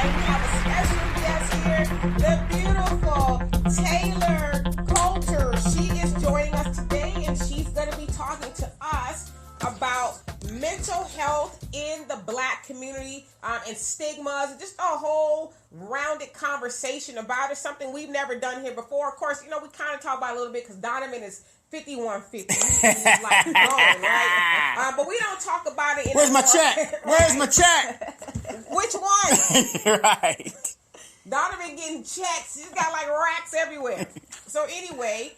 we have a special guest here, the beautiful Taylor Coulter. She is joining us today, and she's going to be talking to us about mental health in the Black community and stigmas, and just a whole rounded conversation about it. Something we've never done here before. Of course, we kind of talk about it a little bit because Donovan is 5150. He's like gone, right? But we don't talk about it. Where's my check? Where's my check? Which one? Right. Donovan getting checks. He's got like racks everywhere. So anyway,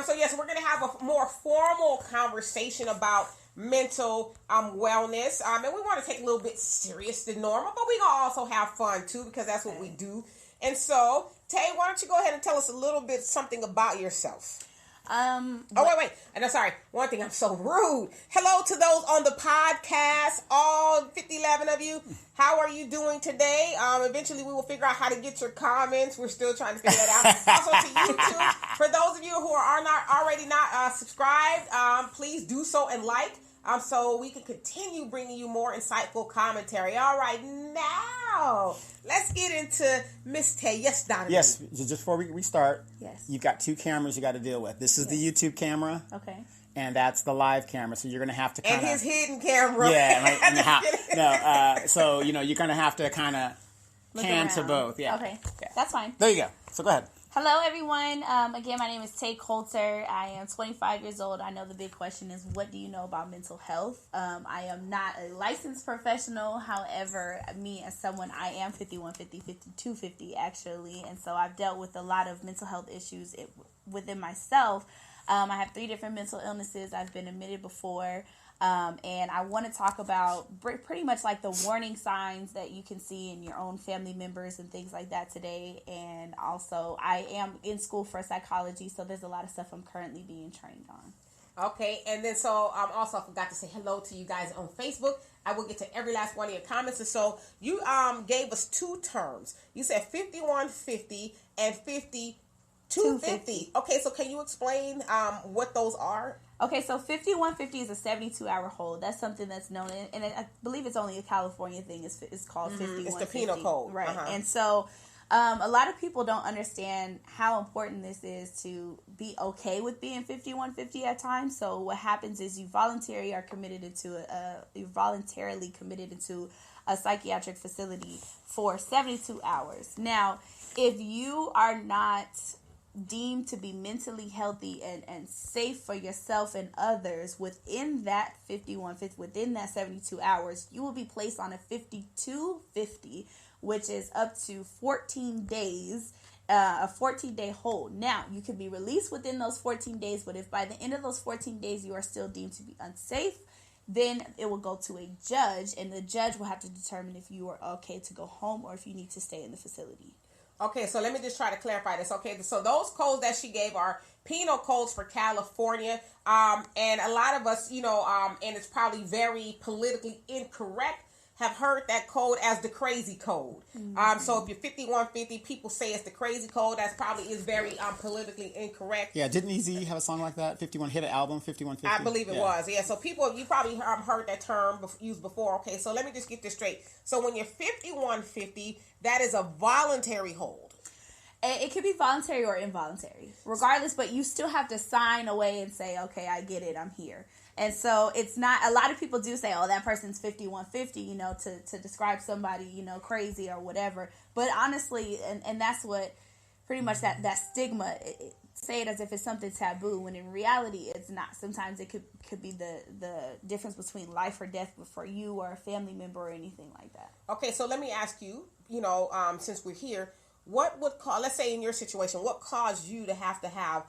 so we're going to have a more formal conversation about mental wellness. And we want to take a little bit serious than normal, but we're going to also have fun too, because that's what we do. And so, Tay, why don't you go ahead and tell us a little bit something about yourself? Wait. And I'm sorry. One thing, I'm so rude. Hello to those on the podcast, all 11 of you. How are you doing today? Eventually we will figure out how to get your comments. We're still trying to figure that out. Also to you too. For those of you who are not subscribed, please do so and like. So we can continue bringing you more insightful commentary. All right, now let's get into Miss Tay. Yes, Donovan. Yes, just before we start, yes, you've got two cameras you got to deal with. This is the YouTube camera. Okay. And that's the live camera, so you're going to have to kind of... And his hidden camera. Yeah, so, you're going to have to kind of pan to both. Yeah. Okay, that's fine. There you go. So go ahead. Hello, everyone. Again, my name is Tay Coulter. I am 25 years old. I know the big question is, what do you know about mental health? I am not a licensed professional. However, me as someone, I am 5150, 5250 actually. And so I've dealt with a lot of mental health issues within myself. I have 3 different mental illnesses. I've been admitted before. And I want to talk about pretty much like the warning signs that you can see in your own family members and things like that today. And also, I am in school for psychology, so there's a lot of stuff I'm currently being trained on. Okay, and then so also I forgot to say hello to you guys on Facebook. I will get to every last one of your comments. And so you gave us 2 terms. You said 5150 and 5250. Okay, so can you explain what those are? Okay, so 5150 is a 72-hour hold. That's something that's known, and I believe it's only a California thing. It's called 5150. It's the penal code. Right. And so a lot of people don't understand how important this is to be okay with being 5150 at times. So what happens is you voluntarily committed into a psychiatric facility for 72 hours. Now, if you are not deemed to be mentally healthy and safe for yourself and others within that 5150, within that 72 hours, you will be placed on a 5250, which is up to 14 days, a 14-day hold. Now, you can be released within those 14 days, but if by the end of those 14 days you are still deemed to be unsafe, then it will go to a judge, and the judge will have to determine if you are okay to go home or if you need to stay in the facility. Okay, so let me just try to clarify this. Okay, so those codes that she gave are penal codes for California, and a lot of us, and it's probably very politically incorrect, have heard that code as the crazy code. Mm-hmm. So if you're 5150, people say it's the crazy code. That probably is very politically incorrect. Yeah, didn't Eazy have a song like that? 51 hit an album, 5150. I believe it was. Yeah, so you probably heard that term used before. Okay, so let me just get this straight. So when you're 5150, that is a voluntary hold. It could be voluntary or involuntary, regardless, but you still have to sign away and say, okay, I get it, I'm here. And so it's not, a lot of people do say, oh, that person's 5150, to describe somebody, crazy or whatever. But honestly, and that's what pretty much that stigma, say it as if it's something taboo, when in reality it's not. Sometimes it could be the difference between life or death for you or a family member or anything like that. Okay, so let me ask you, since we're here, what would cause, let's say in your situation, what caused you to have a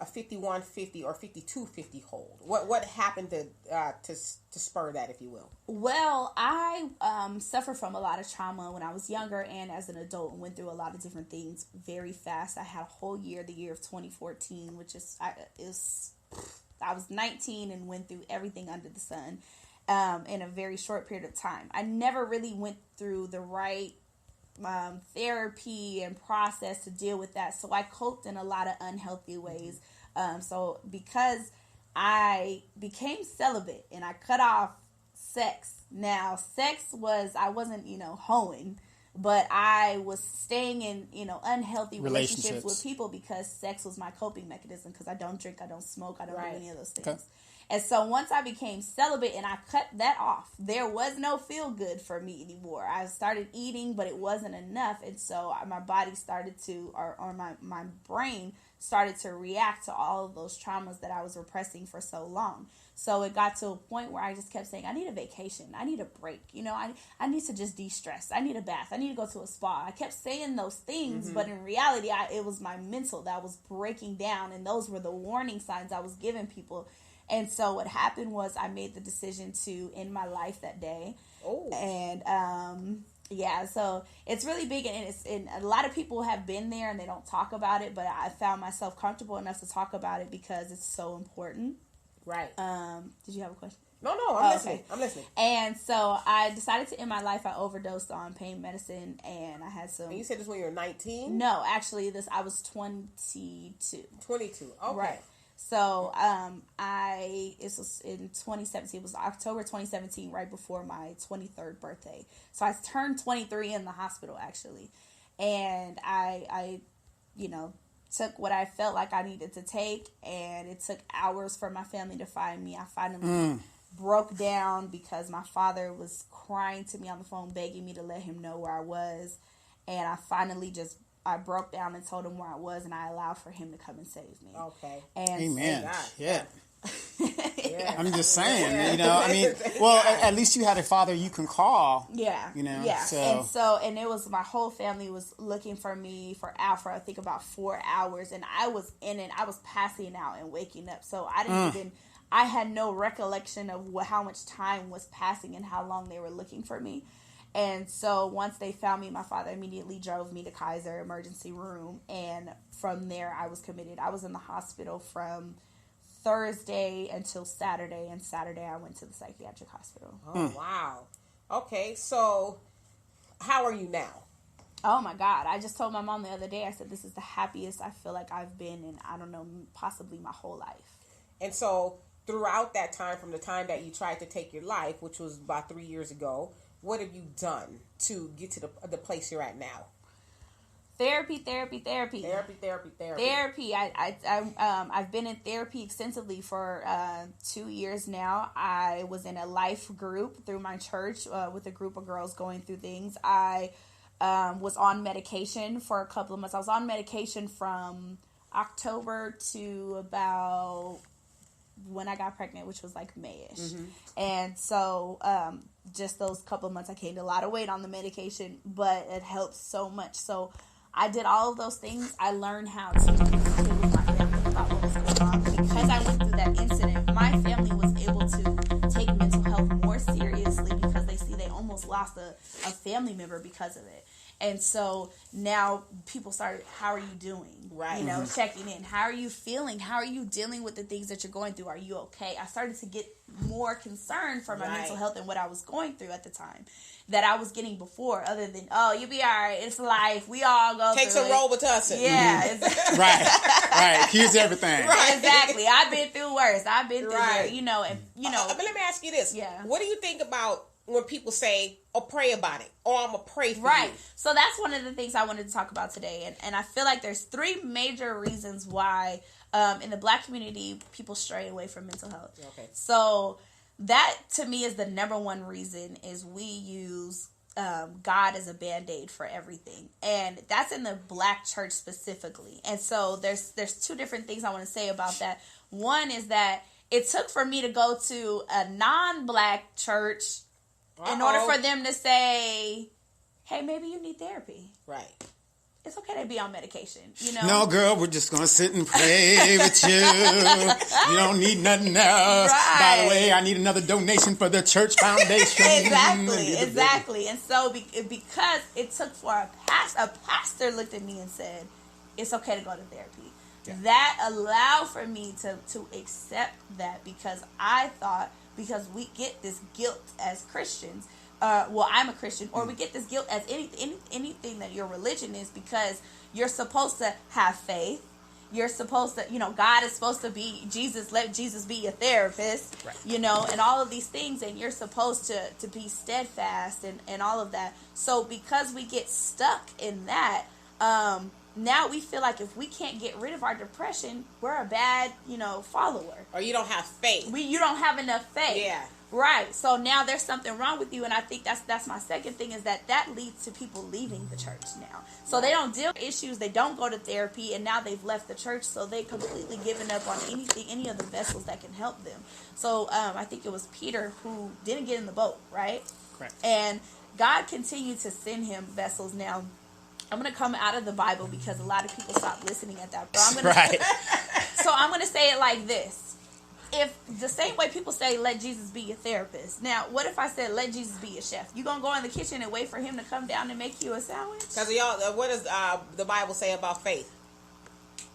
5150 or 5250 hold? What happened to spur that, if you will? Well, I suffered from a lot of trauma when I was younger and as an adult, and went through a lot of different things very fast. I had a whole year, the year of 2014, which I was 19 and went through everything under the sun in a very short period of time. I never really went through the right therapy and process to deal with that, so I coped in a lot of unhealthy ways. So because I became celibate and I cut off sex. Now, sex was, I wasn't, hoeing. but I was staying in, unhealthy relationships with people because sex was my coping mechanism, because I don't drink, I don't smoke, I don't do any of those things. Okay. And so once I became celibate and I cut that off, there was no feel good for me anymore. I started eating, but it wasn't enough. And so my body started to, or my brain started to react to all of those traumas that I was repressing for so long. So it got to a point where I just kept saying, I need a vacation. I need a break. I need to just de-stress. I need a bath. I need to go to a spa. I kept saying those things, but in reality, it was my mental that was breaking down. And those were the warning signs I was giving people. And so what happened was I made the decision to end my life that day. Oh. And, so it's really big, and a lot of people have been there and they don't talk about it, but I found myself comfortable enough to talk about it because it's so important. Right. Did you have a question? No, I'm listening. Okay. I'm listening. And so I decided to end my life. I overdosed on pain medicine, and I had some. And you said this when you were 19? No, actually, I was 22. 22. Okay. Right. So, this was in 2017. It was October 2017, right before my 23rd birthday. So I turned 23 in the hospital, actually. And I took what I felt like I needed to take, and it took hours for my family to find me. I finally broke down because my father was crying to me on the phone, begging me to let him know where I was. And I finally I broke down and told him where I was, and I allowed for him to come and save me. Okay. And amen. Yeah. I'm just saying, at least you had a father you can call. Yeah. Yeah. And it was, my whole family was looking for me for I think about 4 hours, and I was in it. I was passing out and waking up. So I had no recollection of how much time was passing and how long they were looking for me. And so once they found me, my father immediately drove me to Kaiser emergency room. And from there, I was committed. I was in the hospital from Thursday until Saturday. And Saturday, I went to the psychiatric hospital. Oh, wow. Okay, so how are you now? Oh, my God. I just told my mom the other day, I said, this is the happiest I feel like I've been in, I don't know, possibly my whole life. And so throughout that time, from the time that you tried to take your life, which was about 3 years ago, what have you done to get to the place you're at now? Therapy. Therapy. I've been in therapy extensively for 2 years now. I was in a life group through my church with a group of girls going through things. I was on medication for a couple of months. I was on medication from October to about when I got pregnant, which was like May-ish. Mm-hmm. And so just those couple of months, I gained a lot of weight on the medication, but it helped so much. So I did all of those things. I learned how to communicate with my family about what was going on. Because I went through that incident, my family was able to take mental health more seriously because they almost lost a family member because of it. And so now people started, how are you doing? Right. Checking in. How are you feeling? How are you dealing with the things that you're going through? Are you okay? I started to get more concerned for my mental health and what I was going through at the time that I was getting before, other than, oh, you'll be all right. It's life. We all go through it. Takes a Robitussin. Yeah. Mm-hmm. Right. Here's everything. Right. Exactly. I've been through worse. I've been through right. But let me ask you this. Yeah. What do you think about when people say, oh, pray about it, or I'm going to pray for you? Right. So that's one of the things I wanted to talk about today. And I feel like there's 3 major reasons why in the Black community, people stray away from mental health. Okay. So that, to me, is the number one reason is we use God as a Band-Aid for everything. And that's in the Black church specifically. And so there's 2 different things I want to say about that. One is that it took for me to go to a non-Black church in order for them to say, hey, maybe you need therapy. Right. It's okay to be on medication, No, girl, we're just going to sit and pray with you. You don't need nothing else. Right. By the way, I need another donation for the church foundation. Exactly. And so because it took for a pastor looked at me and said, it's okay to go to therapy. Yeah. That allowed for me to accept that, because I thought, because we get this guilt as Christians, I'm a Christian, or we get this guilt as anything that your religion is, because you're supposed to have faith, you're supposed to, God is supposed to be Jesus. Let Jesus be your therapist, right. And all of these things, and you're supposed to be steadfast and all of that. So because we get stuck in that, now we feel like if we can't get rid of our depression, we're a bad, follower. Or you don't have faith. You don't have enough faith. Yeah. Right. So now there's something wrong with you, and I think that's my second thing, is that leads to people leaving the church now. So they don't deal with issues, they don't go to therapy, and now they've left the church, so they completely given up on any of the vessels that can help them. So I think it was Peter who didn't get in the boat, right? Correct. And God continued to send him vessels. Now, I'm going to come out of the Bible because a lot of people stopped listening at that. But So I'm going to say it like this. If the same way people say, let Jesus be your therapist. Now, what if I said, let Jesus be your chef? You going to go in the kitchen and wait for him to come down and make you a sandwich? Because what does the Bible say about faith?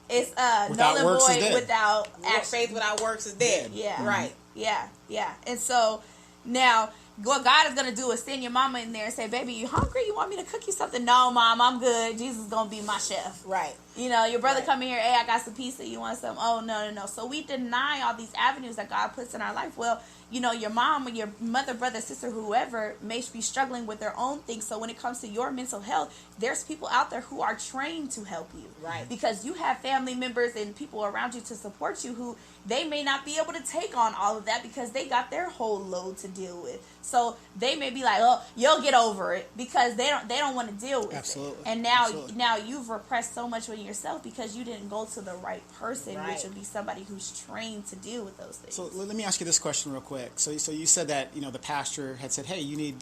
It's null and void without action. Faith without works is dead. Yeah. Right. Yeah. And so now what God is going to do is send your mama in there and say, baby, you hungry? You want me to cook you something? No, Mom, I'm good. Jesus is going to be my chef. Right. Your brother come in here, hey, I got some pizza. You want some? Oh, no. So we deny all these avenues that God puts in our life. Well, your mom or your mother, brother, sister, whoever may be struggling with their own things. So when it comes to your mental health, there's people out there who are trained to help you. Right. Because you have family members and people around you to support you who they may not be able to take on all of that because they got their whole load to deal with. So they may be like, oh, you'll get over it, because they don't want to deal with Absolutely. it. And now you've repressed so much within yourself because you didn't go to the right person, which would be somebody who's trained to deal with those things. So let me ask you this question real quick. So you said that, the pastor had said, hey, you need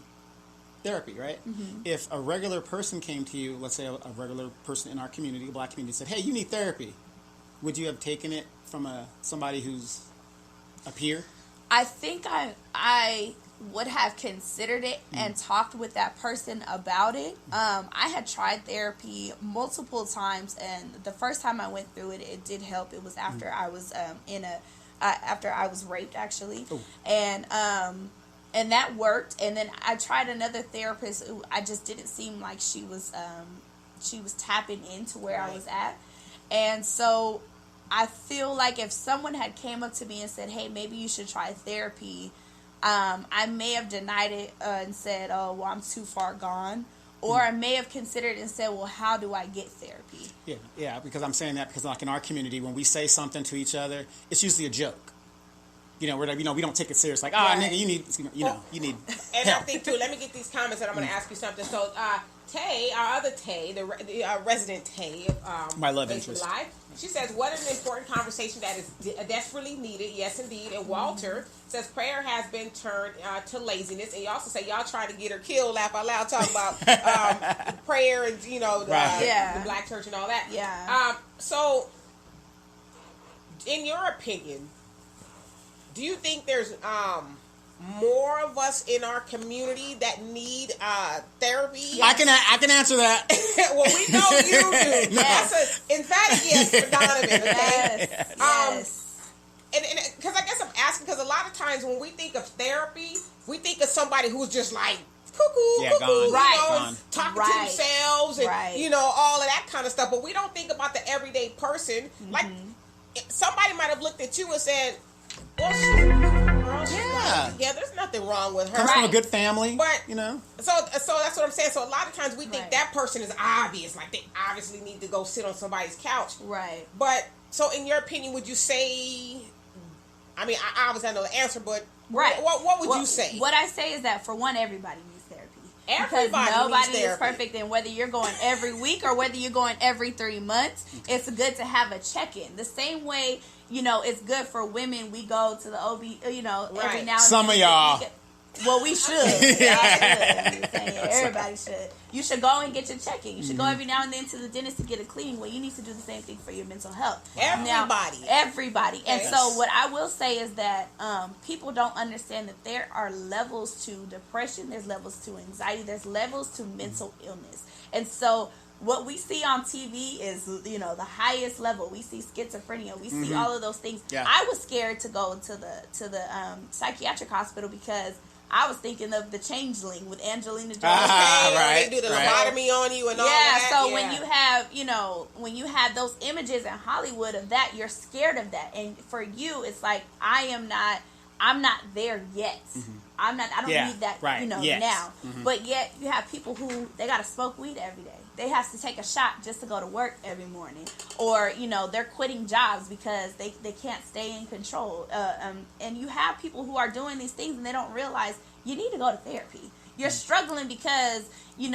therapy, right? Mm-hmm. If a regular person came to you, let's say a regular person in our community, a black community, said, hey, you need therapy, would you have taken it from somebody who's a peer? I think I would have considered it and talked with that person about it. I had tried therapy multiple times, and the first time I went through it, it did help. It was after I was after I was raped, actually. Ooh. And that worked. And then I tried another therapist who I just didn't seem like she was tapping into where I was at. And so I feel like if someone had came up to me and said, hey, maybe you should try therapy, I may have denied it and said, oh, well, I'm too far gone. Or I may have considered and said, well, how do I get therapy? Yeah, because I'm saying that because like in our community, when we say something to each other, it's usually a joke. We're like, we don't take it serious. Like, nigga, you need, you need And help. I think too, let me get these comments and I'm going to ask you something. So, Tay, our other Tay, the resident Tay, my love interest. Live, she says, what an important conversation that is desperately needed. Yes, indeed. And Walter says prayer has been turned to laziness. And you also say y'all trying to get her killed, laugh out loud, talking about prayer and, the black church and all that. Yeah. So, in your opinion, do you think there's more of us in our community that need therapy? Yes. I can answer that. Well, we know you do. Yes. That's an emphatic yes for Donovan. Okay. Yes. And because I guess I'm asking because a lot of times when we think of therapy, we think of somebody who's just like cuckoo, gone. Right. talking to themselves and all of that kind of stuff. But we don't think about the everyday person. Mm-hmm. Like somebody might have looked at you and said, well, there's nothing wrong with her. Comes from a good family, but So that's what I'm saying. So a lot of times we think that person is obvious, like they obviously need to go sit on somebody's couch, right? But so, in your opinion, would you say? I mean, I obviously know the answer, but what would you say? What I say is that for one, everybody needs therapy. Everybody because nobody needs therapy. is perfect, and whether you're going every week or whether you're going every 3 months, it's good to have a check-in. The same way, it's good for women. We go to the OB, every now and then. Some of y'all. Well, we should. Everybody should. You should go and get your check-in. You should go every now and then to the dentist to get a cleaning. Well, you need to do the same thing for your mental health. Everybody. And so what I will say is that people don't understand that there are levels to depression. There's levels to anxiety. There's levels to mental illness. And so what we see on TV is, the highest level. We see schizophrenia. We see all of those things. Yeah. I was scared to go to the psychiatric hospital because I was thinking of The Changeling with Angelina Jolie. Right, they do the right. lobotomy on you and all that. So when you have, when you have those images in Hollywood of that, you're scared of that. And for you, it's like, I'm not there yet. I don't need that, now. But yet you have people who, they got to smoke weed every day. They have to take a shot just to go to work every morning. Or, they're quitting jobs because they can't stay in control. And you have people who are doing these things and they don't realize you need to go to therapy. You're struggling because, you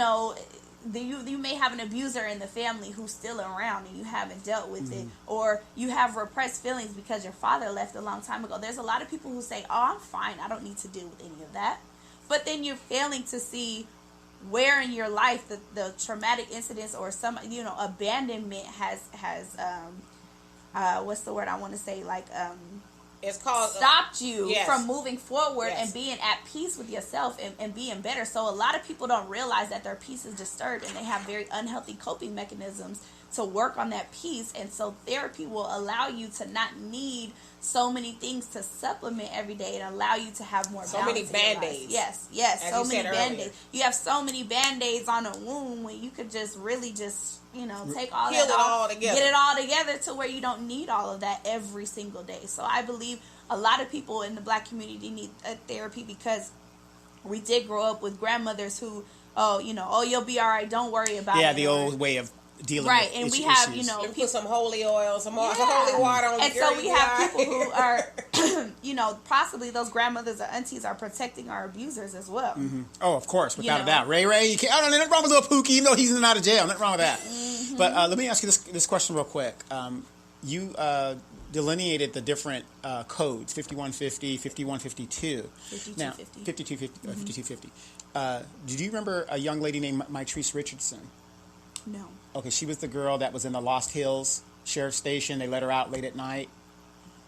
may have an abuser in the family who's still around and you haven't dealt with it. Or you have repressed feelings because your father left a long time ago. There's a lot of people who say, oh, I'm fine. I don't need to deal with any of that. But then you're failing to see where in your life the traumatic incidents or some abandonment has what's the word I want to say, like it's called stopped you from moving forward Yes. and being at peace with yourself and being better. So a lot of people don't realize that their peace is disturbed and they have very unhealthy coping mechanisms to work on that peace. And so therapy will allow you to not need so many things to supplement every day and allow you to have more so balance many in your life. Band-Aids. Yes, As so you many said Band-Aids. earlier. You have so many Band-Aids on a wound when you could just really take all Heal that it off, all together. get it all together to where you don't need all of that every single day. So I believe a lot of people in the Black community need a therapy because we did grow up with grandmothers who, you'll be all right, don't worry about it. Yeah, the old way of dealing with and we issues. have, You put some holy oil, some holy water on and your so we have people who are, possibly those grandmothers or aunties are protecting our abusers as well. Oh, of course, without a doubt. Ray, you can't, I don't know, nothing wrong with little Pookie, even though he's in and out of jail. Nothing wrong with that. But let me ask you this question real quick. You delineated the different codes, 5150, 5152. 5250. 5250. Did you remember a young lady named Mitrice Richardson? No. Okay, she was the girl that was in the Lost Hills Sheriff's Station. They let her out late at night,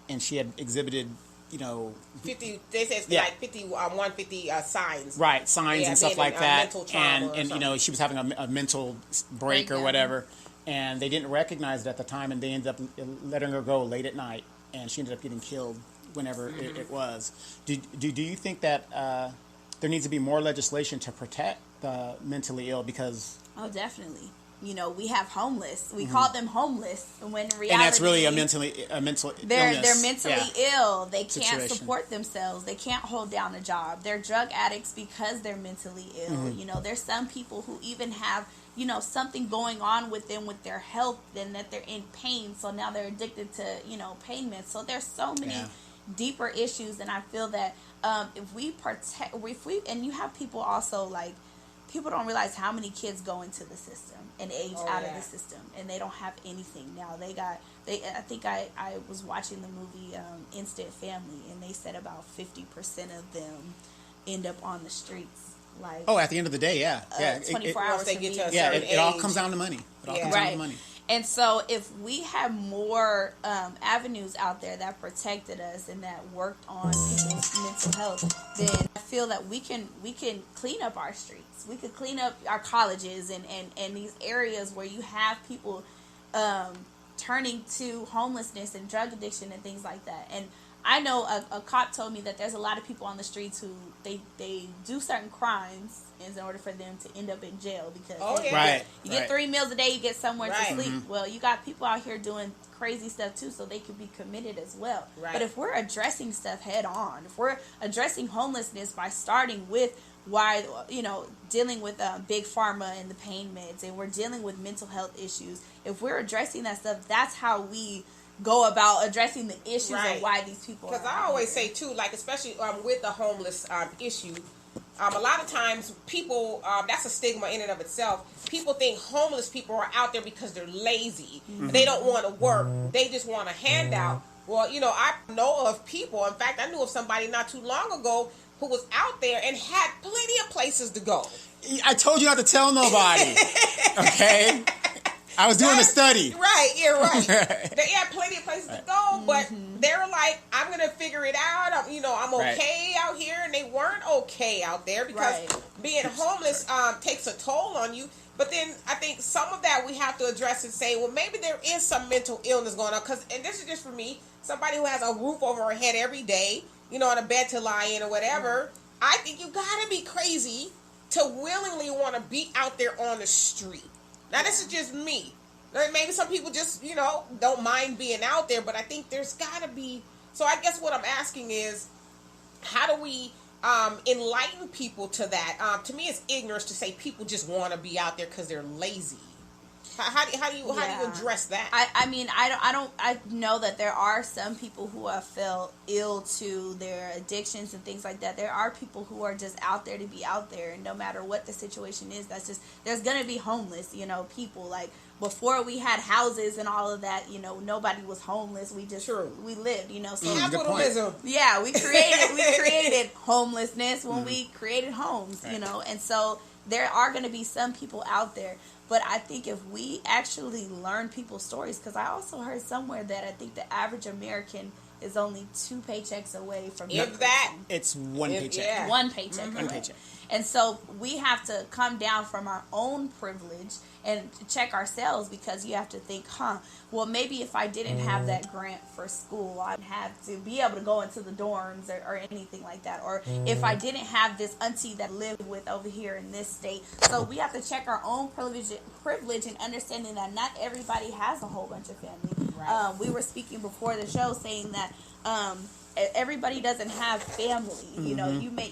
and she had exhibited, 50. They say it's like 150 signs. Right, signs and stuff like that. Mental trauma And she was having a mental break or whatever, and they didn't recognize it at the time, and they ended up letting her go late at night, and she ended up getting killed whenever it was. Do you think that there needs to be more legislation to protect the mentally ill? Because definitely. We have homeless. We call them homeless when in reality, and that's really a mental they're illness. mentally ill. They can't Situation. support themselves. They can't hold down a job. They're drug addicts because they're mentally ill. There's some people who even have something going on with them with their health and that they're in pain. So now they're addicted to pain meds. So there's so many deeper issues, and I feel that and you have people also like. People don't realize how many kids go into the system and age out of the system, and they don't have anything now. I think I was watching the movie Instant Family, and they said about 50% of them end up on the streets. Like, at the end of the day, 24 hours they get to a yeah, certain it all age. comes down to money. It all comes down to money. And so if we had more avenues out there that protected us and that worked on people's mental health, then I feel that we can clean up our streets. We could clean up our colleges and these areas where you have people turning to homelessness and drug addiction and things like that. And I know a cop told me that there's a lot of people on the streets who they do certain crimes in order for them to end up in jail because you get 3 meals a day, you get somewhere to sleep. Well, you got people out here doing crazy stuff too, so they could be committed as well. But if we're addressing stuff head on, if we're addressing homelessness by starting with dealing with big pharma and the pain meds, and we're dealing with mental health issues, if we're addressing that stuff, that's how we go about addressing the issues of why these people Because I always say too, like especially with the homeless issue, a lot of times people, that's a stigma in and of itself. People think homeless people are out there because they're lazy. They don't want to work. They just want a handout. Well, I know of people. In fact, I knew of somebody not too long ago who was out there and had plenty of places to go. I told you not to tell nobody. Okay? I was doing a study. Right, you're right. They had plenty of places to go, but they're like, I'm going to figure it out. I'm okay out here. And they weren't okay out there because being homeless takes a toll on you. But then I think some of that we have to address and say, well, maybe there is some mental illness going on. And this is just for me, somebody who has a roof over her head every day, on a bed to lie in or whatever. I think you gotta be crazy to willingly want to be out there on the street. Now, this is just me. Maybe some people just, don't mind being out there, but I think there's gotta be. So I guess what I'm asking is, how do we enlighten people to that? To me, it's ignorance to say people just want to be out there because they're lazy. How do you address that? I know that there are some people who have felt ill to their addictions and things like that. There are people who are just out there to be out there, and no matter what the situation is, there's gonna be homeless, people. Like, before we had houses and all of that, nobody was homeless. We just we lived, so capitalism. Yeah, we created homelessness when we created homes, and so there are going to be some people out there. But I think if we actually learn people's stories, because I also heard somewhere that I think the average American is only 2 paychecks away from it's one paycheck. Yeah. One paycheck. One paycheck. And so we have to come down from our own privilege and check ourselves, because you have to think, well, maybe if I didn't have that grant for school, I'd have to be able to go into the dorms or anything like that. Or if I didn't have this auntie that lived with over here in this state. So we have to check our own privilege and understanding that not everybody has a whole bunch of family. Right. We were speaking before the show saying that everybody doesn't have family.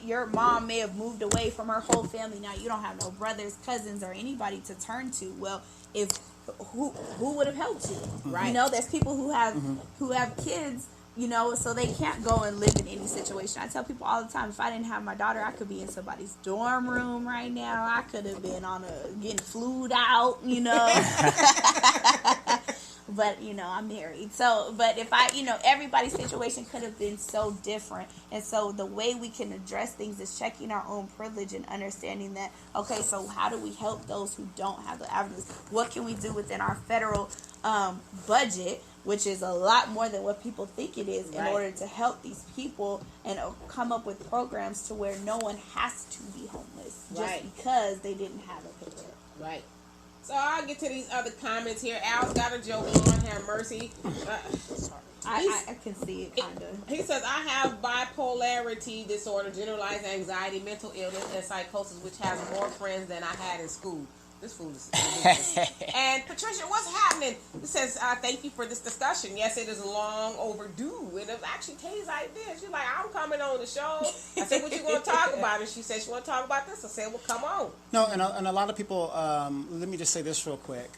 Your mom may have moved away from her whole family. Now you don't have no brothers, cousins, or anybody to turn to. Well, if who would have helped you? Right. There's people who have kids, so they can't go and live in any situation. I tell people all the time, if I didn't have my daughter, I could be in somebody's dorm room right now. I could have been getting flued out, But, I'm married. So, but if everybody's situation could have been so different. And so the way we can address things is checking our own privilege and understanding that, okay, so how do we help those who don't have the avenues? What can we do within our federal budget, which is a lot more than what people think it is, in order to help these people and come up with programs to where no one has to be homeless just because they didn't have a paycheck. Right. So I'll get to these other comments here. Al's got a joke on. Have mercy. Sorry. I can see it, kind of. He says, I have bipolarity disorder, generalized anxiety, mental illness, and psychosis, which has more friends than I had in school. This fool is ridiculous. And Patricia, what's happening? It says, thank you for this discussion. Yes, it is long overdue. And it was actually Tay's idea. She's like, I'm coming on the show. I said, what you going to talk about? And she said, she want to talk about this. I said, well, come on. No, and a lot of people, let me just say this real quick.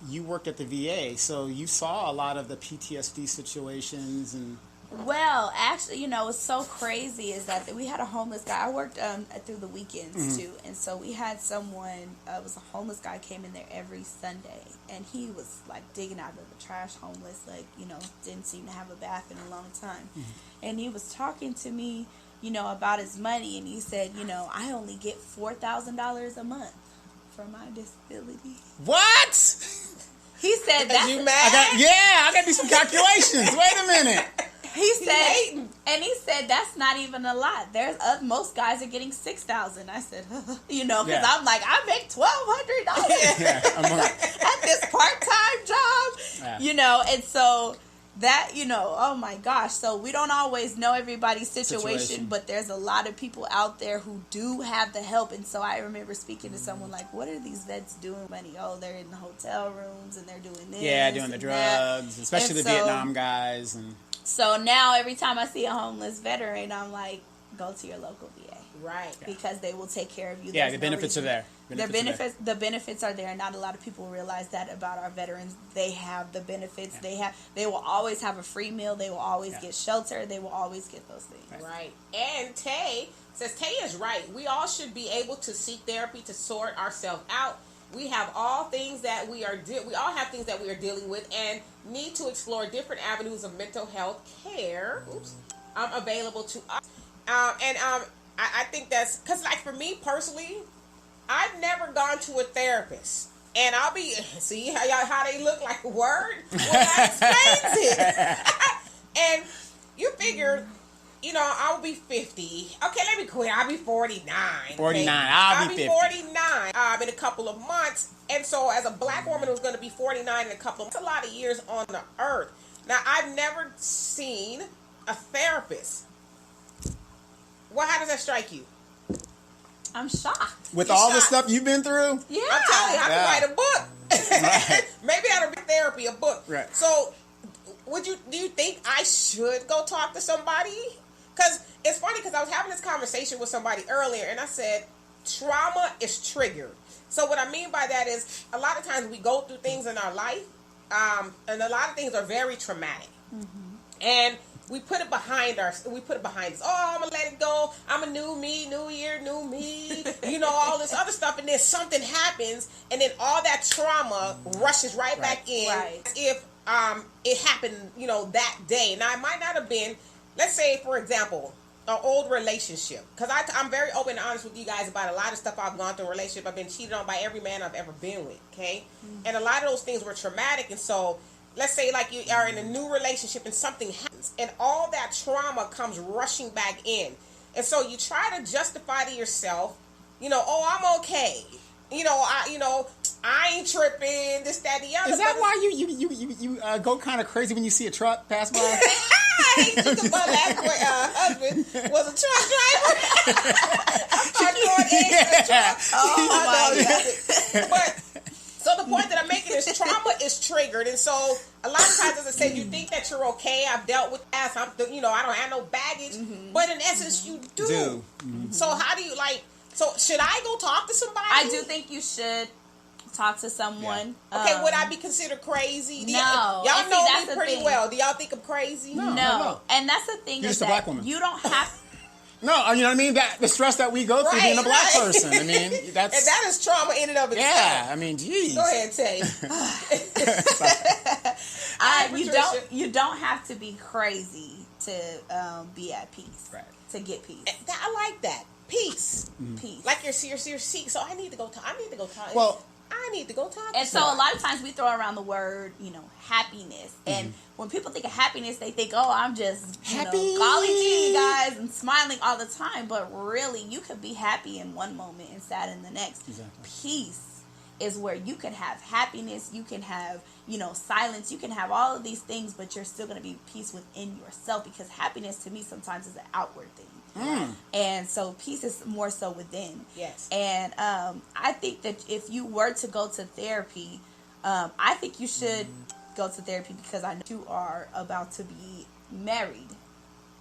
You worked at the VA, so you saw a lot of the PTSD situations and... Well, actually, what's so crazy is that we had a homeless guy. I worked through the weekends, too. And so we had someone, it was a homeless guy, came in there every Sunday. And he was, digging out of the trash, homeless, didn't seem to have a bath in a long time. And he was talking to me, about his money. And he said, I only get $4,000 a month for my disability. What? He said that. You mad? I got to do some calculations. Wait a minute. He said, and he said that's not even a lot. There's most guys are getting $6,000. I said, because I'm like, I make $1,200 at this part-time job, and so that, oh my gosh. So we don't always know everybody's situation, but there's a lot of people out there who do have the help. And so I remember speaking to someone like, what are these vets doing money? Oh, they're in the hotel rooms and they're doing this. Yeah, doing the drugs, especially the Vietnam guys. And so now every time I see a homeless veteran, I'm like, go to your local VA. Right. Because they will take care of you. Yeah, the benefits are there. The benefits are there. Not a lot of people realize that about our veterans. They have the benefits. Yeah. They will always have a free meal. They will always get shelter. They will always get those things. Right. And Tay says, Tay is right. We all should be able to seek therapy to sort ourselves out. We have all things that we all have things that we are dealing with and need to explore different avenues of mental health care available to us. I think that's because, for me personally, I've never gone to a therapist, and I'll be see how they look like a word when I explain it. And you figure, I'll be 50. Okay, let me quit. I'll be 49. 49. Okay? I'll be 50. 49 in a couple of months. And so, as a black woman who's going to be 49 in a couple of months, that's a lot of years on the earth. Now, I've never seen a therapist. Well, how does that strike you? I'm shocked. With You're all the shocked. stuff you've been through? Yeah. I'm telling you, I Yeah. could write a book. Right. Maybe that'll be therapy, a book. Right. So, do you think I should go talk to somebody? Because it's funny, because I was having this conversation with somebody earlier, and I said, trauma is triggered. So what I mean by that is, a lot of times we go through things in our life, and a lot of things are very traumatic. And we put it behind us. Oh, I'm gonna let it go. I'm a new me, new year, new me. All this other stuff. And then something happens, and then all that trauma rushes right back in. Right. If it happened, that day. Now, it might not have been. Let's say, for example, an old relationship. Because I'm very open and honest with you guys about a lot of stuff I've gone through in a relationship. I've been cheated on by every man I've ever been with. Okay, and a lot of those things were traumatic, and so. Let's say like you are in a new relationship and something happens and all that trauma comes rushing back in. And so you try to justify to yourself, oh, I'm okay. I ain't tripping, this, that, the other. Is that why you go kind of crazy when you see a truck pass by? I hate you because my last husband was a truck driver. I started going in the truck. Oh my God. But so the point that I'm making is trauma is triggered, and so a lot of times, as I said, you think that you're okay. I've dealt with that. I don't have no baggage, but in essence, you do. Mm-hmm. So how do you So should I go talk to somebody? I do think you should talk to someone. Yeah. Okay, would I be considered crazy? No. Y'all And see, know that's me the pretty thing. well. Do y'all think I'm crazy? No. And that's the thing You're is just a that black woman. you don't have. No, you know what I mean? That the stress that we go through being a black person. I mean, that's... And that is trauma in and of itself. Yeah, I mean, geez. Go ahead, Tay. You don't have to be crazy to be at peace. Right. To get peace. I like that. Peace. Peace. Like you're sick. So I need to go talk. Well, I need to go talk. And so a lot of times we throw around the word, happiness. And when people think of happiness, they think, oh, I'm just, Happy. golly gee, guys, and smiling all the time. But really, you could be happy in one moment and sad in the next. Exactly. Peace is where you can have happiness, you can have, silence, you can have all of these things, but you're still going to be peace within yourself, because happiness to me sometimes is an outward thing. And so peace is more so within. Yes. And I think that if you were to go to therapy, I think you should go to therapy, because I know you are about to be married.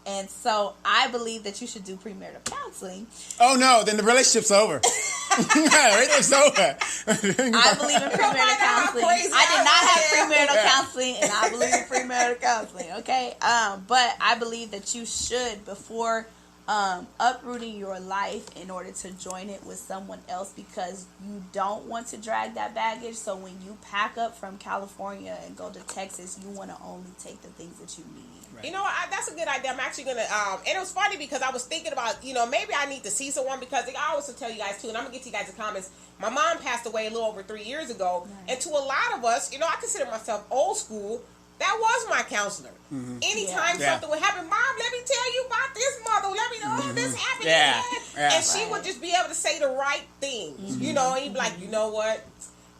And so I believe that you should do premarital counseling. oh no, then the relationship's over. It's over. I believe in premarital counseling. I did not have premarital counseling, and I believe in premarital counseling, okay? But I believe that you should, before uprooting your life, in order to join it with someone else, because you don't want to drag that baggage. So when you pack up from California and go to Texas, you want to only take the things that you need. Right. That's a good idea. I'm actually gonna. And it was funny because I was thinking about, maybe I need to see someone, because I always tell you guys too, and I'm gonna get to you guys in comments. My mom passed away a little over 3 years ago, and to a lot of us, I consider myself old school. That was my counselor. Anytime something would happen, Mom, let me tell you about this mother. Let me know this happened. Yeah. And she would just be able to say the right things, and he'd be like, you know what?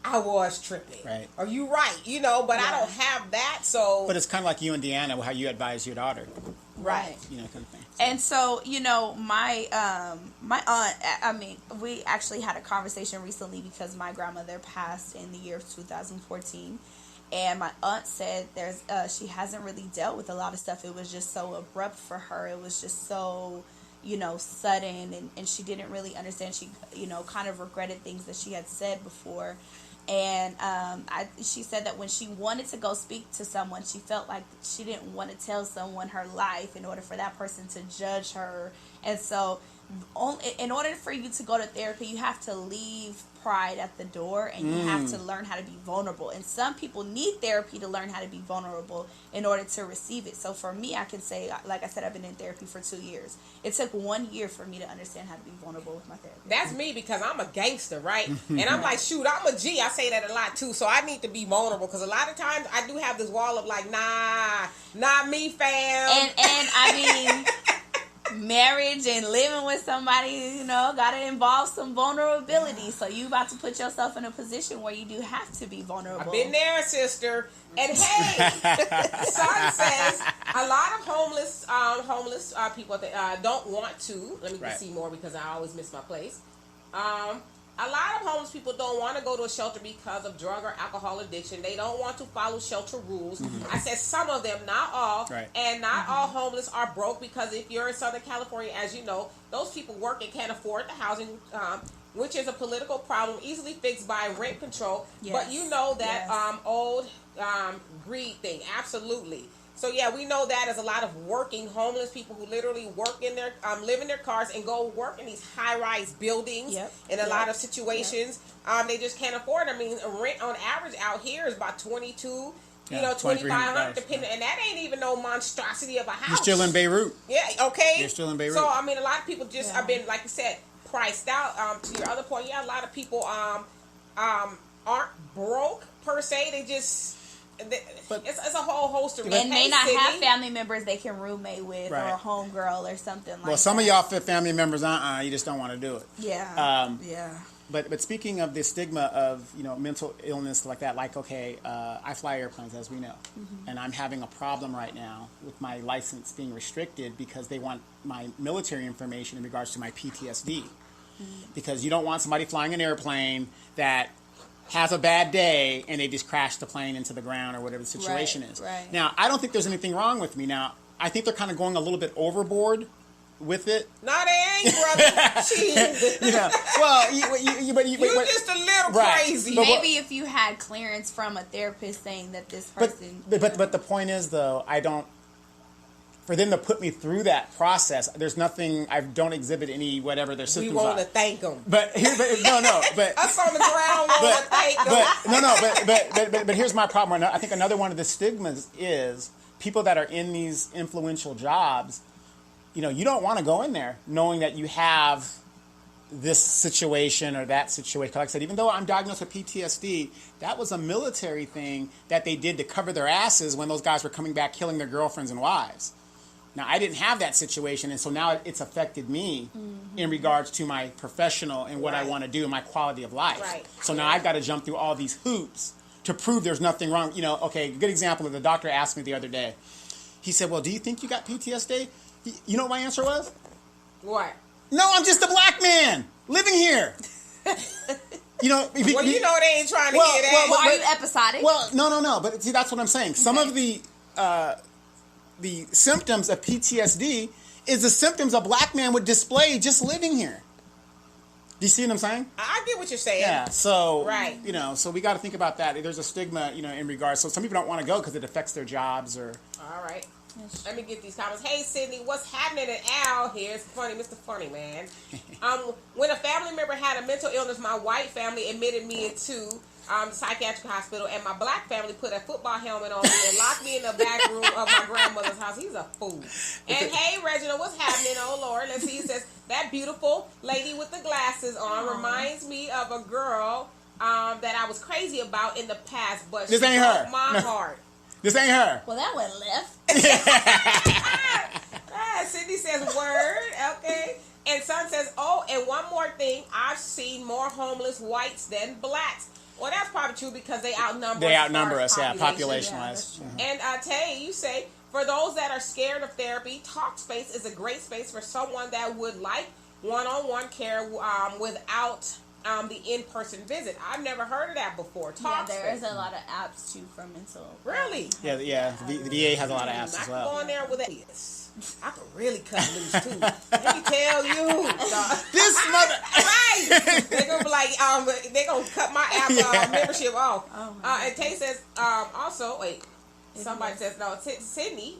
I was tripping. Right. Are you right? But I don't have that, so. But it's kind of like you and Deanna, how you advise your daughter. Right. Kind of thing. And so, my aunt, we actually had a conversation recently, because my grandmother passed in the year of 2014. And my aunt said she hasn't really dealt with a lot of stuff. It was just so abrupt for her. It was just so, sudden, and she didn't really understand. She, kind of regretted things that she had said before. And she said that when she wanted to go speak to someone, she felt like she didn't want to tell someone her life in order for that person to judge her. And so in order for you to go to therapy, you have to leave pride at the door, and you have to learn how to be vulnerable. And some people need therapy to learn how to be vulnerable in order to receive it. So for me, I can say, like I said, I've been in therapy for 2 years. It took 1 year for me to understand how to be vulnerable with my therapist. That's me, because I'm a gangster, right? And I'm like, shoot, I'm a G. I say that a lot too. So I need to be vulnerable, because a lot of times I do have this wall of like, nah, not me, fam. And I mean, marriage and living with somebody, you know, got to involve some vulnerability. So you about to put yourself in a position where you do have to be vulnerable. I've been there, sister. And hey, Son says a lot of homeless people don't want to. Let me see more because I always miss my place. A lot of homeless people don't want to go to a shelter because of drug or alcohol addiction. They don't want to follow shelter rules. I said some of them, not all. Right. And not all homeless are broke, because if you're in Southern California, as you know, those people work and can't afford the housing, which is a political problem easily fixed by rent control. Yes. But you know that old greed thing. Absolutely. So yeah, we know that as a lot of working homeless people who literally work in their, live in their cars and go work in these high-rise buildings. In a lot of situations, they just can't afford it. I mean, rent on average out here is about $2,200, $2,500, depending, and that ain't even no monstrosity of a house. You're still in Beirut. Yeah, okay. You're still in Beirut. So I mean, a lot of people just have been, like you said, priced out. To your other point, a lot of people aren't broke per se. They just. It's a whole host of and may not have family members they can roommate with, or a homegirl or something like that. Well, some of y'all fit family members, you just don't want to do it. Yeah. But speaking of the stigma of, mental illness like that, like, okay, I fly airplanes, as we know, and I'm having a problem right now with my license being restricted because they want my military information in regards to my PTSD. Because you don't want somebody flying an airplane that has a bad day and they just crash the plane into the ground or whatever the situation is. Right. Now, I don't think there's anything wrong with me. Now, I think they're kind of going a little bit overboard with it. No, they ain't, brother. Well, you're just a little crazy. Maybe if you had clearance from a therapist saying that this person... But the point is, though, for them to put me through that process, there's nothing. I don't exhibit any whatever their symptoms are. We want to thank them. But us on the ground want to thank them. But here's my problem. I think another one of the stigmas is people that are in these influential jobs. You don't want to go in there knowing that you have this situation or that situation. Like I said, even though I'm diagnosed with PTSD, that was a military thing that they did to cover their asses when those guys were coming back killing their girlfriends and wives. Now, I didn't have that situation, and so now it's affected me in regards to my professional and what I want to do and my quality of life. Right. So now I've got to jump through all these hoops to prove there's nothing wrong. Okay, a good example of the doctor asked me the other day. He said, well, do you think you got PTSD? You know what my answer was? What? No, I'm just a black man living here. Well, they ain't trying to hear that. Well, are you episodic? Well, no. But see, that's what I'm saying. Some of the symptoms of PTSD is the symptoms a black man would display just living here. Do you see what I'm saying? I get what you're saying. Yeah. So right. So we got to think about that. There's a stigma, in regards. So some people don't want to go because it affects their jobs or. All right. Let me get these comments. Hey, Sydney, what's happening at Al here? It's funny, Mr. Funny Man. When a family member had a mental illness, my white family admitted me into the psychiatric hospital, and my black family put a football helmet on me and locked me in the back room of my grandmother's house. He's a fool. And hey, Reginald, what's happening? Oh, Lord. Let's see. He says, that beautiful lady with the glasses on reminds me of a girl that I was crazy about in the past, but this she ain't her. broke my heart. This ain't her. Well, that went left. Sydney says, word. Okay. And Son says, oh, and one more thing. I've seen more homeless whites than blacks. Well, that's probably true because they outnumber us, population-wise. And Tay, you say, for those that are scared of therapy, Talkspace is a great space for someone that would like one-on-one care without the in-person visit. I've never heard of that before. Yeah, there is a lot of apps too for mental. Really? Yeah. The VA has a lot of apps as well. I can go in there with this. I could really cut loose too. Let me tell you, this mother. Right? They're gonna be like, they're gonna cut my app membership off. And Tay says, also, wait. Somebody says no. Sydney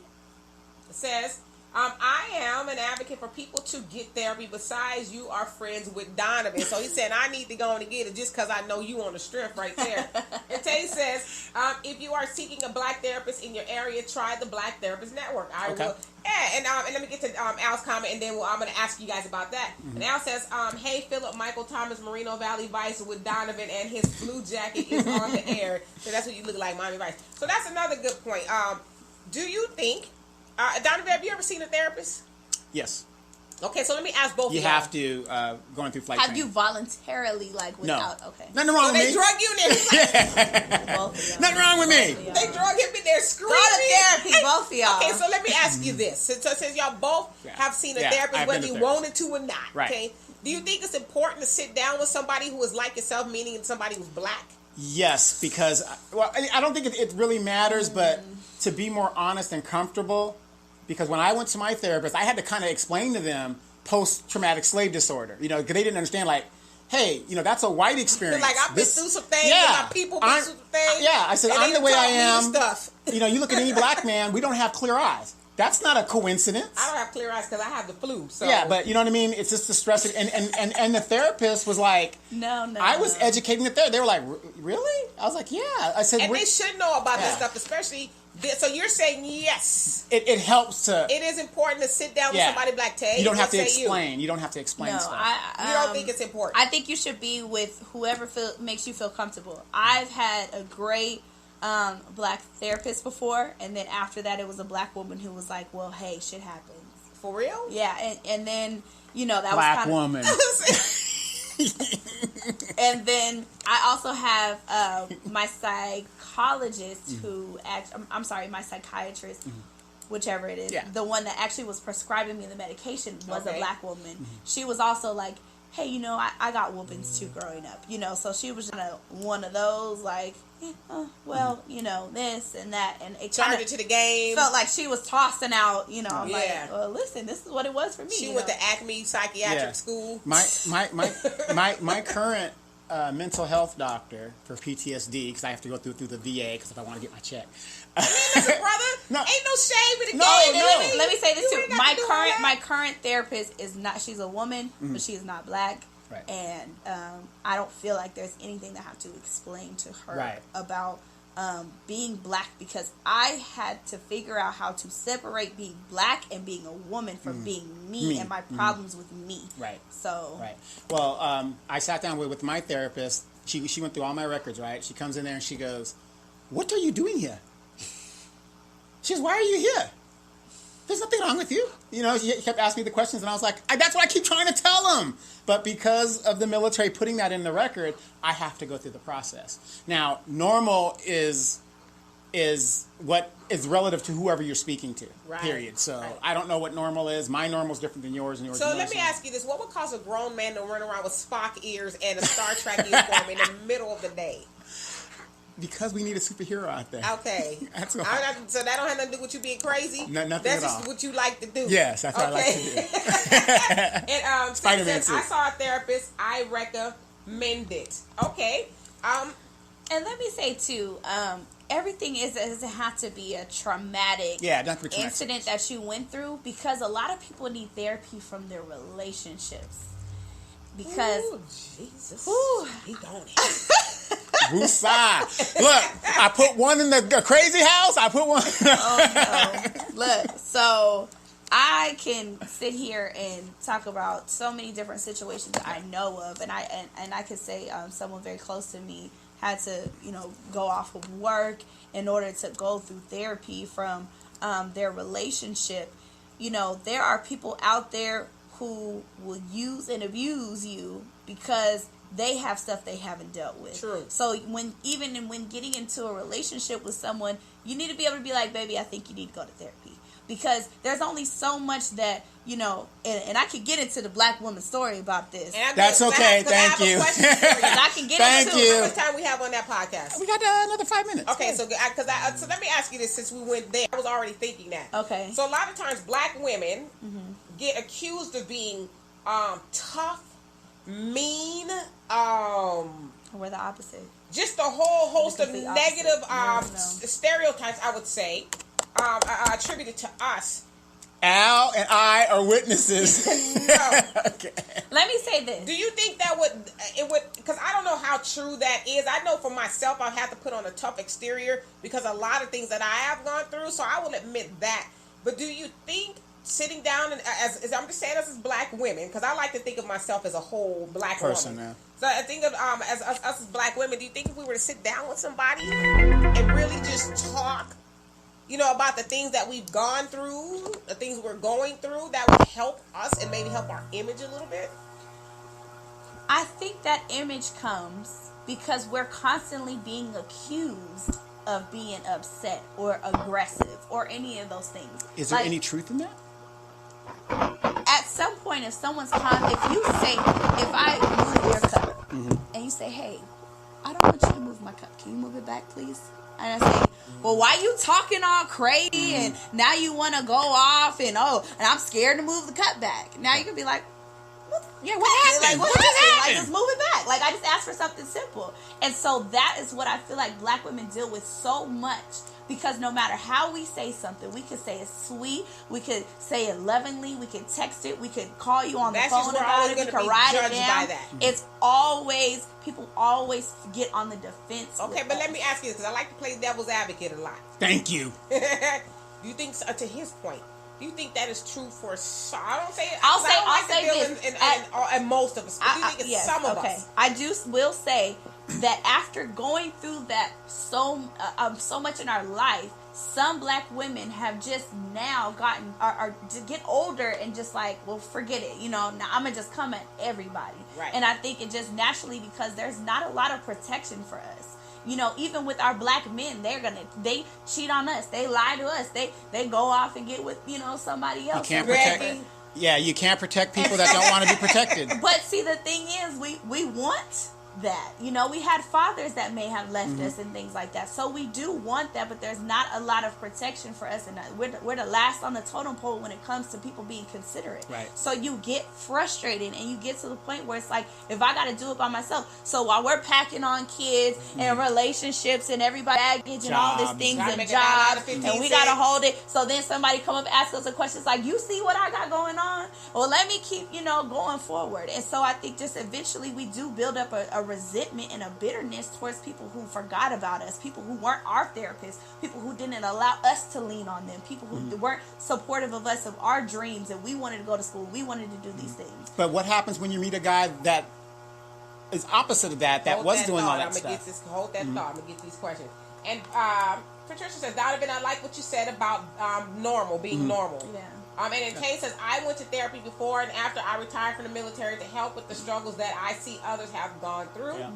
says, I am an advocate for people to get therapy. Besides, you are friends with Donovan. So he said, I need to go and get it just because I know you on the strip right there. And Tay says, if you are seeking a black therapist in your area, try the Black Therapist Network. I will. Yeah, and let me get to Al's comment, and then I'm going to ask you guys about that. And Al says, hey, Philip, Michael Thomas, Moreno Valley Vice with Donovan, and his blue jacket is on the air. So that's what you look like, Miami Vice. So that's another good point. Do you think... Donovan, have you ever seen a therapist? Yes. Okay, so let me ask both You of y'all. have to going through flight Have training. you voluntarily, like, without? No. Okay. Nothing wrong So with they me. drug you in there. He's like, Both of y'all. Nothing wrong with me. Both of y'all. they drug him in there screaming. Go to therapy, both of y'all. Okay, so let me ask you this. Since y'all both have seen a therapist, I've whether been you to wanted to or not, Right. okay? Do you think it's important to sit down with somebody who is like yourself, meaning somebody who's black? Yes, because I don't think it really matters, but to be more honest and comfortable, because when I went to my therapist, I had to kind of explain to them post-traumatic slave disorder, because they didn't understand, like, hey, that's a white experience. Like, I've been through some things, and my people been through some things. Yeah, I said, and I'm they the way I taught me am. Stuff. You look at any black man, we don't have clear eyes. That's not a coincidence. I don't have clear eyes because I have the flu. So Yeah, but you know what I mean? It's just the stress. And the therapist was like, No. I was educating the therapist. They were like, really? I was like, yeah. I said, and they should know about this Yeah. stuff, especially. So you're saying yes. It helps to. It is important to sit down with somebody black. Tay. You don't have to What say explain. You don't have to explain No, stuff. You don't think it's important? I think you should be with whoever makes you feel comfortable. I've had a great black therapist before, and then after that, it was a black woman who was like, "Well, hey, shit happens." For real? Yeah, and then that Black was kind woman. And then I also have my psychologist who my psychiatrist, whichever it is, the one that actually was prescribing me the medication was a black woman. She was also like, hey, I got whoopings too growing up, so she was one of those, like, this and that, and it Turned it to the game. felt like she was tossing out, I'm Yeah. like, well, listen, this is what it was for me. She went to Acme Psychiatric School. My current mental health doctor for PTSD, because I have to go through the VA because if I want to get my check. Listen, brother, No. ain't no shame in the No, game. no. Let me say this You too. ain't got to do all that. My current therapist is not. She's a woman, but she is not black. Right. And I don't feel like there's anything that I have to explain to her Right. about being black, because I had to figure out how to separate being black and being a woman from being me and my problems with me. Right. So. Right. Well, I sat down with my therapist. She went through all my records, right? She comes in there and she goes, "What are you doing here?" She goes, "Why are you here? There's nothing wrong with you." She kept asking me the questions, and I was like, that's what I keep trying to tell them. But because of the military putting that in the record, I have to go through the process. Now, normal is what is relative to whoever you're speaking to, Right. period. So Right. I don't know what normal is. My normal is different than yours, and yours So is let me ask you this: what would cause a grown man to run around with Spock ears and a Star Trek uniform in the middle of the day? Because we need a superhero out there. Okay, That's why. so that don't have nothing to do with you being crazy. No, nothing That's at just all. what you like to do. Yes, that's what I like to do. And Spider-Man since I suit. saw a therapist, I recommend it. Okay. And let me say too, everything doesn't have to be a traumatic Yeah, it doesn't have to be traumatic. incident that you went through, because a lot of people need therapy from their relationships. Because Ooh, Jesus, Ooh. he gone. Woosah. Look, I put one in the crazy house. I put one. look, so I can sit here and talk about so many different situations that I know of, and I could say someone very close to me had to go off of work in order to go through therapy from their relationship. There are people out there who will use and abuse you because they have stuff they haven't dealt with. True. So when getting into a relationship with someone, you need to be able to be like, baby, I think you need to go to therapy. Because there's only so much that, and I could get into the black woman story about this. That's okay. Thank you. I can get Thank into you. How much time we have on that podcast? We got another 5 minutes. Okay, so let me ask you this, since we went there. I was already thinking that. Okay. So a lot of times black women get accused of being tough, mean, We're the opposite. just a whole host of complete opposite. negative No. stereotypes, I would say, attributed to us. Al and I are witnesses. No. Okay. Let me say this. Do you think that would, because I don't know how true that is. I know for myself, I have to put on a tough exterior because a lot of things that I have gone through, so I will admit that. But do you think sitting down, and as I'm just saying this as black women, because I like to think of myself as a whole black Person, woman. yeah. So I think of as us as black women, do you think if we were to sit down with somebody and really just talk, about the things that we've gone through, the things we're going through, that would help us and maybe help our image a little bit? I think that image comes because we're constantly being accused of being upset or aggressive or any of those things. Is there any truth in that? At some point, if I move your cup and you say, hey, I don't want you to move my cup. Can you move it back, please? And I say, well, why you talking all crazy and now you want to go off and I'm scared to move the cup back. Now you can be like, what happened? What just happened? Just move it back. Like, I just asked for something simple. And so that is what I feel like Black women deal with so much. Because no matter how we say something, we could say it sweet, we could say it lovingly, we could text it, we could call you on the phone about it, we could write it down. It's always, people always get on the defense. Okay, but let me ask you this, because I like to play devil's advocate a lot. Thank you. Do you think, to his point, do you think that is true for some? I'll say this. And most of us. But do you think it's some of us? I will say that after going through that so much in our life, some Black women have just now are to get older and just like, well, forget it. Now I'm going to just come at everybody. Right. And I think it just naturally, because there's not a lot of protection for us. Even with our Black men, they cheat on us. They lie to us. They go off and get with, somebody else. You can't protect. Yeah, you can't protect people that don't want to be protected. But see, the thing is, we want that. We had fathers that may have left us and things like that. So we do want that, but there's not a lot of protection for us. And we're the last on the totem pole when it comes to people being considerate. Right. So you get frustrated and you get to the point where it's like, if I got to do it by myself. So while we're packing on kids and relationships and everybody baggage and all these things and jobs and we got to hold it. So then somebody come up and ask us a question. It's like, you see what I got going on? Well, let me keep, going forward. And so I think just eventually we do build up a resentment and a bitterness towards people who forgot about us, people who weren't our therapists, people who didn't allow us to lean on them, people who weren't supportive of us, of our dreams, and we wanted to go to school, we wanted to do these things. But what happens when you meet a guy that is opposite of that was doing all that stuff? Hold that thought. I'm going to get these questions. And Patricia says, Donovan, I like what you said about normal, being normal. Yeah. And Kay says, I went to therapy before and after I retired from the military to help with the struggles that I see others have gone through. Yeah.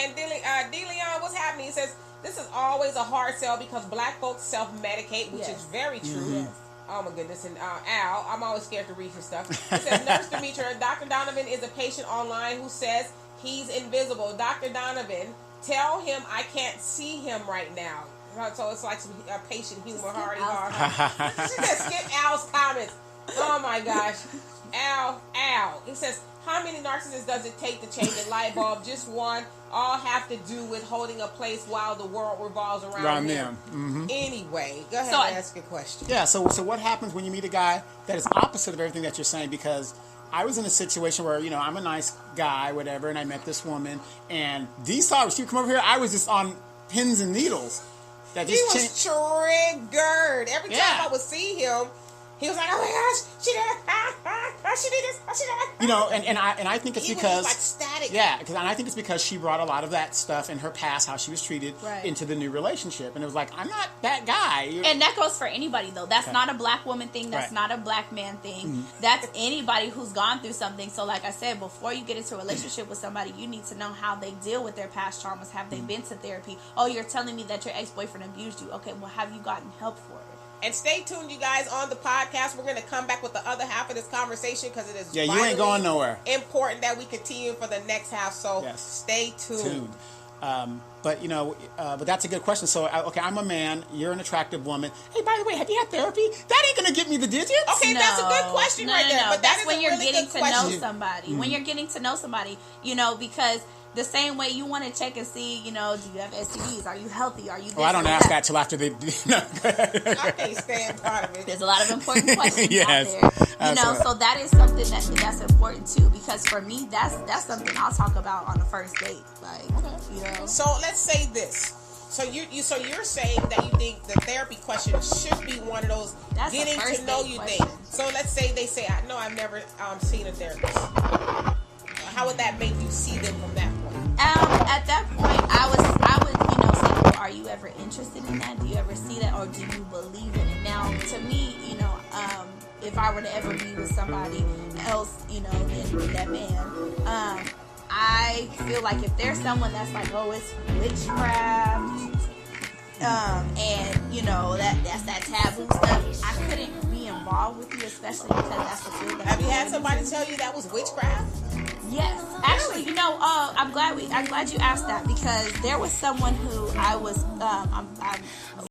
And DeLeon, what's happening? He says, this is always a hard sell because Black folks self-medicate, which is very true. Yes. Oh my goodness. And Al, I'm always scared to read his stuff. He says, Nurse Demetra, Dr. Donovan is a patient online who says he's invisible. Dr. Donovan, tell him I can't see him right now. So it's like some patient humor, hardy hard. She said, skip Al's comments. Oh my gosh. Al. He says, how many narcissists does it take to change a light bulb? Just one. All have to do with holding a place while the world revolves around them. Mm-hmm. Anyway, go ahead and ask your question. Yeah, so what happens when you meet a guy that is opposite of everything that you're saying? Because I was in a situation where, I'm a nice guy, whatever, and I met this woman, and these thoughts, she would come over here, I was just on pins and needles. He was triggered. Every time I would see him, he was like, "Oh my gosh, she did this, and I think it's because was like static. Yeah, and I think it's because she brought a lot of that stuff in her past, how she was treated, into the new relationship, and it was like, I'm not that guy. And that goes for anybody though. That's not a Black woman thing. That's not a Black man thing. Mm-hmm. That's anybody who's gone through something. So, like I said, before you get into a relationship with somebody, you need to know how they deal with their past traumas. Have they been to therapy? Oh, you're telling me that your ex-boyfriend abused you. Okay, well, have you gotten help for it? And stay tuned, you guys, on the podcast. We're going to come back with the other half of this conversation because it is you ain't going nowhere. Important that we continue for the next half. So stay tuned. But that's a good question. So, I'm a man. You're an attractive woman. Hey, by the way, have you had therapy? That ain't going to get me the digits. Okay, that's a good question right there. But that's when you're really getting to know somebody. Mm-hmm. When you're getting to know somebody, because the same way you want to check and see, do you have STDs? Are you healthy? Are you this? I don't ask that till after they... I can't stand part of it. There's a lot of important questions yes, out there. So that is something that's important too, because for me, that's something I'll talk about on the first date. So let's say this. So you're saying that you think the therapy question should be one of those getting to know you things. So let's say they say, "No, I've never seen a therapist." How would that make you see them from that point? At that point, I would, say, well, are you ever interested in that? Do you ever see that? Or or do you believe in it? Now, to me, you know, if I were to ever be with somebody else, you know, than that man, I feel like if there's someone that's like, oh, it's witchcraft, and you know that's that taboo stuff, I couldn't be involved with you, especially because that's the field that Have you I'm had going somebody into. tell you that was witchcraft? Yes, actually, you know, I'm glad you asked that, because there was someone who I was, I'm